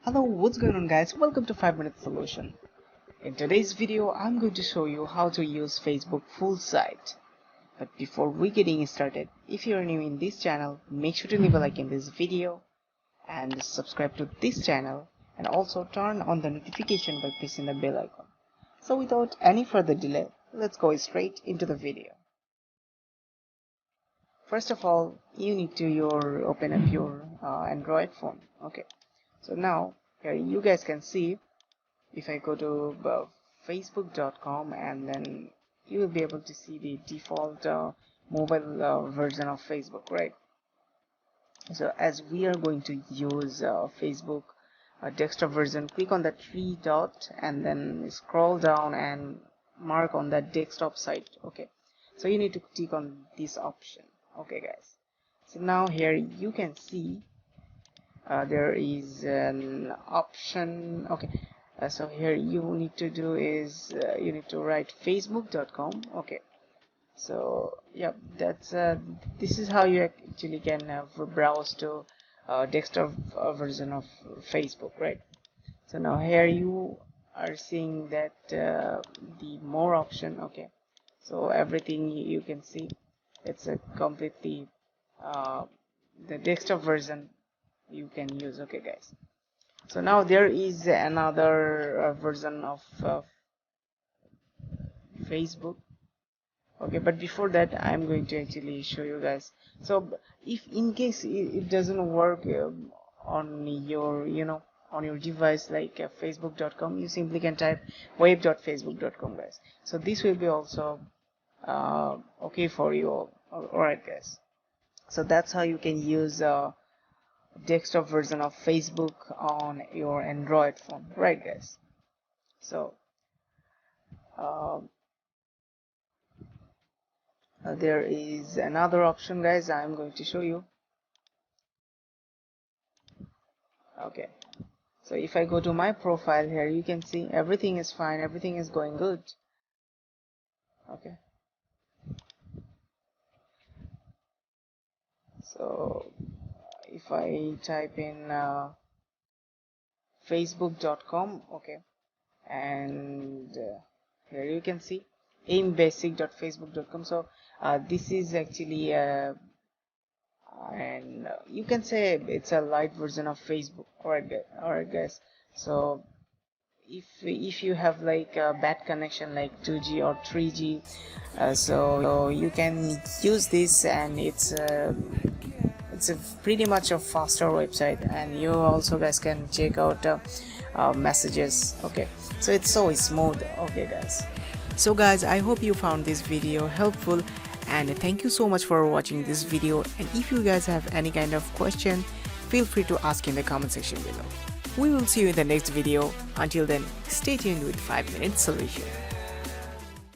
Hello, what's going on guys? Welcome to 5 Minute Solution. In today's video, I'm going to show you how to use Facebook full site. But before we getting started, if you're new in this channel, make sure to leave a like in this video and subscribe to this channel and also turn on the notification by pressing the bell icon. So without any further delay, let's go straight into the video. First of all, you need to open up your Android phone. Okay. So now here you guys can see, if I go to facebook.com, and then you will be able to see the default mobile version of Facebook, right? So as we are going to use Facebook desktop version, click on the three dot and then scroll down and mark on that desktop site. Okay, so you need to click on this option. Okay guys, so now here you can see there is an option. Okay, so here you need to do is you need to write facebook.com. okay, so yeah, that's this is how you actually can browse to desktop version of Facebook, right? So now here you are seeing that the more option. Okay, so everything you can see, it's a completely the desktop version you can use. Okay guys, so now there is another version of Facebook. Okay, but before that I'm going to actually show you guys. So if in case it doesn't work on your on your device, like facebook.com, you simply can type web.facebook.com guys. So this will be also okay for you all. Alright guys, so that's how you can use desktop version of Facebook on your Android phone, right guys? So there is another option guys, I'm going to show you. Okay, so if I go to my profile here, you can see everything is fine, everything is going good. Okay, so if I type in facebook.com, okay, and here you can see aimbasic.facebook.com. so this is actually and you can say it's a light version of Facebook. Alright guys, so if you have like a bad connection like 2G or 3G, so you can use this, and it's a pretty much a faster website, and you also guys can check out messages. Okay, so it's so smooth. Okay guys, so guys, I hope you found this video helpful, and thank you so much for watching this video. And if you guys have any kind of question, feel free to ask in the comment section below. We will see you in the next video. Until then, stay tuned with 5 Minute Solution.